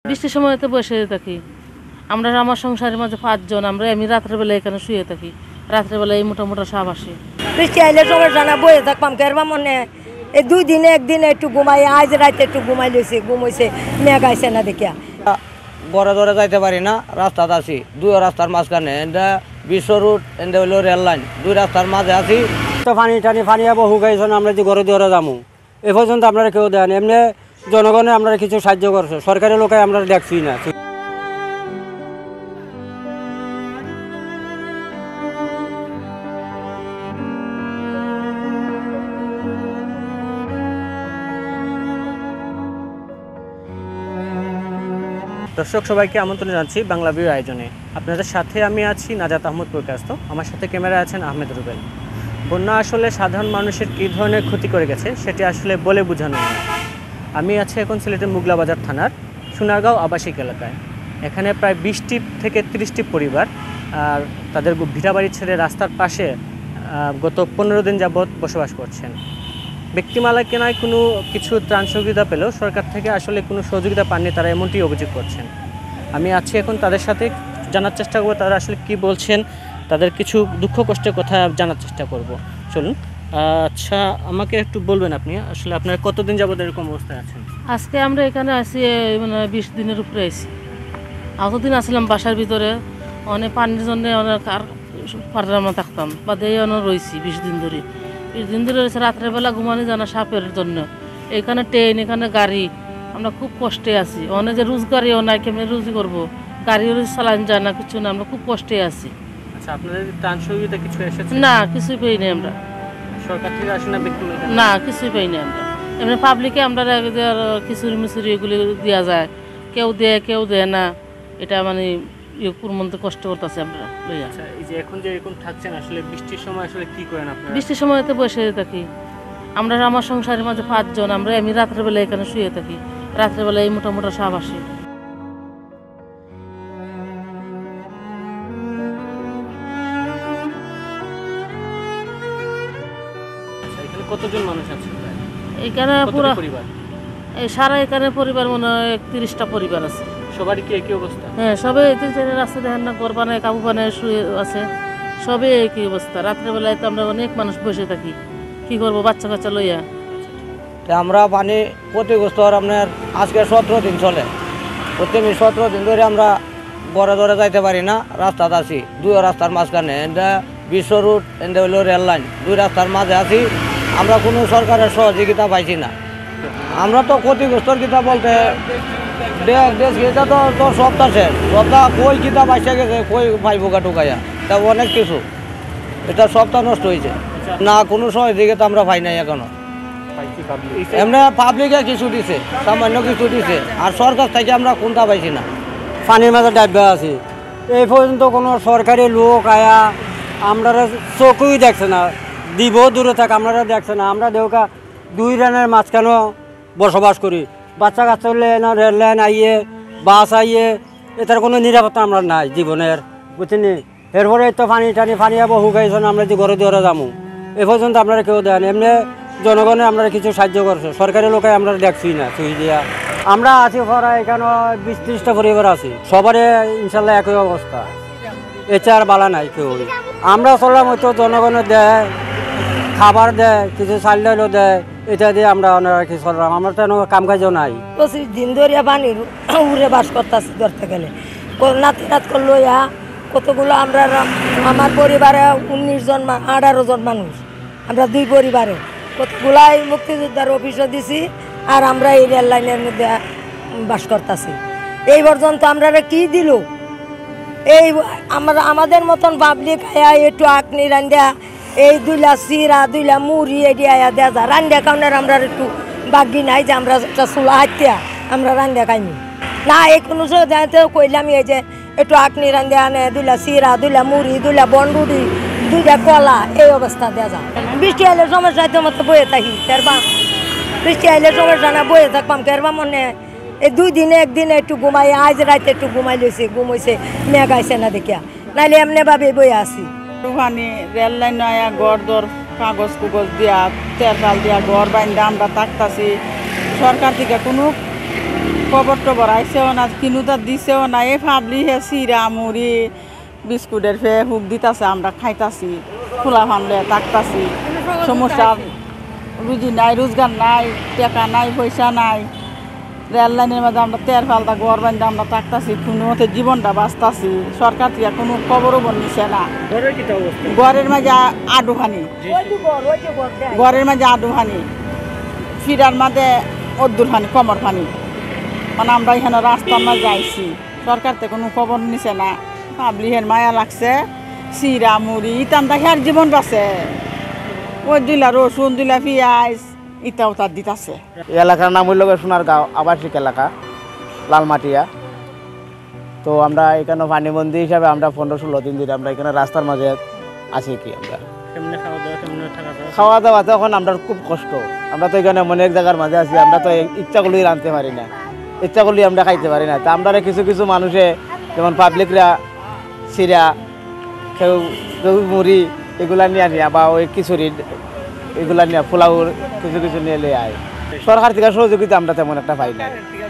বৃষ্টির সময়তে বসে থাকি আমরা, আমার সংসারের মাঝে 5 জন, আমি রাত্রেবেলা এখানে শুয়ে থাকি, রাত্রেবেলা এই মোটা মোটা সাপ আসে। বৃষ্টি আইলে সমস্যা না, বয়ে থাকবাম কেরবা মনে এই 2 দিনে একদিন একটু ঘুমাই, আজ রাতে একটু ঘুমাই লইছি, ঘুমাইছে মেঘ আইছে না দেখিয়া গড়ে ধরে যাইতে পারি না, রাস্তাতে আছি 2 রাস্তার মাঝখানে, এটা বিশ্ব রুট, এটা হইল রেল লাইন, 2 রাস্তার মাঝে আছি। তো পানি আবার হুকাইছেন, আমরা যে ঘরে ধরে যাবো এ পর্যন্ত আপনারা কেউ দেন, এমনি জনগণে আমরা কিছু সাহায্য করছে, সরকারি লোকে আমরা দেখছি না। দর্শক সবাইকে আমন্ত্রণ জানাচ্ছি বাংলা ভিউ আয়োজনে। আপনাদের সাথে আমি আছি নাজাত আহমদ প্রকাশত, আমার সাথে ক্যামেরায় আছেন আহমেদ রুবেল। বন্যা আসলে সাধারণ মানুষের কী ধরনের ক্ষতি করে গেছে সেটি আসলে বলে বোঝানো নয়। আমি আছি এখন সিলেটের মুগলাবাজার থানার সোনারগাঁও আবাসিক এলাকায়। এখানে প্রায় 20টি থেকে 30টি পরিবার আর তাদের ভিটাবাড়ি ছেড়ে রাস্তার পাশে গত 15 দিন যাবৎ বসবাস করছেন। ব্যক্তিমালিকানায় কোনো কিছু ত্রাণ সহযোগিতা পেলেও সরকার থেকে আসলে কোনো সহযোগিতা পাননি তারা, এমনটি অভিযোগ করছেন। আমি আছি এখন তাদের সাথে, জানার চেষ্টা করবো তারা আসলে কি বলছেন, তাদের কিছু দুঃখ কষ্টের কথা জানার চেষ্টা করব। চলুন। আচ্ছা, আমাকে একটু বলবেন আপনি আসলে আপনারা কতদিন যাবত এরকম অবস্থায় আছেন? আজকে আমরা এখানে আসি মানে 20 দিনের উপরে আছি। এতদিন আসলাম বাসার ভিতরে, অনেক পানির জন্য অনেক আর পারলাম থাকতাম, বাদে অনেক রয়েছি 20 দিন ধরে। 20 দিন ধরে রয়েছে, রাত্রেবেলা ঘুমানো জানা সাপের জন্য, এখানে ট্রেন, এখানে গাড়ি, আমরা খুব কষ্টে আছি। অনেক যে রোজগারিও নাই, কেমনি রুজি করবো, গাড়িও চালান যায় না, কিছু না, আমরা খুব কষ্টে আছি। আচ্ছা, আপনাদের ত্রাণ সহযোগিতা কিছু এসেছে? না, কিছুই পাইনি আমরা। সরকার থেকে আসে না? না, কিছুই পাইনি আমরা। এমনি পাবলিকে আমরা খিচুড়ি মিচুড়ি এগুলি দেওয়া যায়, কেউ দেয় কেউ দেয় না, এটা মানে মধ্যে কষ্ট করতেছে আমরা লইয়া। আচ্ছা, এই যে এখন যে এরকম থাকছেন আসলে বৃষ্টির সময় আসলে কি করেন আপনারা? বৃষ্টির সময়তে বসে থাকি আমরা, আমার সংসারের মাঝে 5 জন, আমি রাত্রেবেলা এখানে শুয়ে থাকি, রাত্রেবেলা এই মোটা মোটা সাপ আসে। কতজন মানুষ আছে এখানে? পুরো পরিবার এই সারা এখানে পরিবার মনে হয় 31টা পরিবার আছে। সবারই কি একই অবস্থা? হ্যাঁ, সবাই রাস্তা দেখেন না, ঘর বানায় কাবু বানায় শুয়ে আছে, সবই একই অবস্থা। রাত্রেবেলায় তো আমরা অনেক মানুষ বসে থাকি, কি করবো বাচ্চা কাচ্চা লইয়া। আমরা পানি ক্ষতিগ্রস্ত আপনার আজকে 17 দিন চলে, প্রতি 17 দিন ধরে আমরা গড়ে ধরে যাইতে পারি না, রাস্তাতে আছি 2 রাস্তার মাঝখানে, এটা বিশ্ব রুট, এটা হইল রেল লাইন, 2 রাস্তার মাঝে আছি। আমরা কোনো সরকারের সহযোগিতা পাইছি না। আমরা তো ক্ষতিগ্রস্তর কিতা বলতে দেশ এটা তো সপ্তাহ শেষ, সপ্তাহ কই কিতা বাইসা গেছে, কই ভাইবোকা টুকাইয়া, তা অনেক কিছু, এটা সপ্তাহ নষ্ট হয়েছে। না, কোনো সহযোগিতা আমরা পাই নাই এখনো। এমনি পাবলিকে কিছু দিছে, সামান্য কিছু দিছে, আর সরকার থেকে আমরা কোনটা পাইছি না। পানির মাঝে ডাব্বা আছি, এই পর্যন্ত কোনো সরকারি লোক আয়া আমরা চোখই দেখছে না, দিব দূরে থাক আমরা দেখছে না। আমরা দেউকা 2 রেলের মাঝখানেও বসবাস করি, বাচ্চা কাচ্চা না রেল লাইন আইয়ে, বাস আইয়ে, এটার কোনো নিরাপত্তা আমরা নাই জীবনের, বুঝছেন। এরপরে তো পানি আবার হুকাইছেন, আমরা যে ঘরে ধরে যাবো এ পর্যন্ত আপনারা কেউ দেন, এমনি জনগণে আমরা কিছু সাহায্য করছে, সরকারি লোকে আমরা দেখছি না সুই দিয়া। আমরা আছি পড়া এখানে 20-30টা পরিবার আছি, সবারই ইনশাল্লাহ একই অবস্থা, এছাড়া বালা নাই কেউ। আমরা চললাম হয়তো জনগণের দেয়, খাবার দেয়, কিছু চাল ডালও দেয়, এটা দিয়ে আমরা কি চললাম, আমরা তো কাম কাজও নাই। 25 দিন ধরে পানির উড়ে বাস করতেছি ধরতে গেলে, নাতি নাত করলো কতগুলো। আমরা আমার পরিবারে 19 জন 18 জন মানুষ, আমরা 2 পরিবারে কতগুলাই মুক্তিযোদ্ধার অফিসও দিছি, আর আমরা এই রেল লাইনের মধ্যে বাস করতেছি। এই পর্যন্ত আমরা কি দিল, এই আমরা আমাদের মতন পাবলিক আয়া একটু আকনি রান্ডা, এই 2লা চিরা 2লা মুড়ি এটি আয়া দেয়া যায়, রান্ডা খাওয়ার আমরা একটু বাকি নাই যে আমরা একটা চুলা হাতিয়া আমরা রান্ডা খাইনি না। এই কোনো কইলাম এই যে একটু আকনি রান্ডা আনে, 2লা চিরা 2লা মুড়ি 2লা বনরুটি 2টা কলা, এই অবস্থা দেওয়া যায়। বৃষ্টি আইলে সমস্যা হয়তো মতো বয়ে থাকি কেরবা, বৃষ্টি আইলে সমস্যা না, বয়ে থাকবাম কেরবা মনে এই 2 দিনে একদিন একটু ঘুমাই, আজ রাতে একটু ঘুমাই লইছে, ঘুমাইছে মেঘ আইছে না দেখিয়া, নাহলে এমনি ভাবে বয়ে আছি। পানি রেল লাইন আয়া ঘর দর কাগজ কুগজ দিয়া তেরপাল দিয়া ঘর বাইন্দা আমরা থাকতাছি, সরকার থেকে কোনো কবর টবর আইসেও না কিনুতা দিছেও না এ ভাবলি হে চিরা মুড়ি বিস্কুটের ফে হুক দিতাছে আমরা খাইতাছি খোলা ফানলে তাকতাছি সমস্যা রুজি নাই রোজগার নাই টাকা নাই পয়সা নাই রেল লাইনের মধ্যে আমরা তেল ফালতা ঘর বান্ধে আমরা তাকতাছি কোনো মতে জীবনটা বাঁচতাছি সরকার থেকে কোনো খবরও বলছে না ঘরের কি অবস্থা? ঘরের মাঝে আডুহানি ঘরের মাঝে আডুহানি ফিরার মাঝে অদ্দুর ফানি কমর ফানি মানে আমরা এখানে রাস্তার মাঝে যাইছি সরকার থেকে কোনো খবর নিছে না পাবলিকের মায়া লাগছে চিরা মুড়ি ইতানটা হের জীবন বাঁচে ওই দিলা রসুন দিলা পিঁয়াজ ইটাও তার দিতাছে এই এলাকার নাম হইল সোনারগাঁও আবাসিক এলাকা লালমাটিয়া। তো আমরা এখানে পানিবন্দি হিসাবে আমরা 15-16 দিন ধরে আমরা এখানে রাস্তার মাঝে আছি কি আমরা কেমনে খাওয়া দাওয়া কেমনে থাকা দাওয়া? খাওয়া দাওয়া তো এখন আমরা খুব কষ্ট। আমরা তো এখানে মনে এক জায়গার মাঝে আছি, আমরা তো ইচ্ছা করলেই রাঁধতে পারি না, ইচ্ছা করলেই আমরা খাইতে পারি না। তা আমরা কিছু কিছু মানুষে যেমন পাবলিকরা চিরা কেউ কেউ মুড়ি এগুলা নিয়ে নিয়া বা ওই খিচুড়ি এগুলা নিয়ে পোলাও কিছু কিছু নিয়ে আয়। সরকার থেকে সহযোগিতা আমরা তেমন একটা পাই না।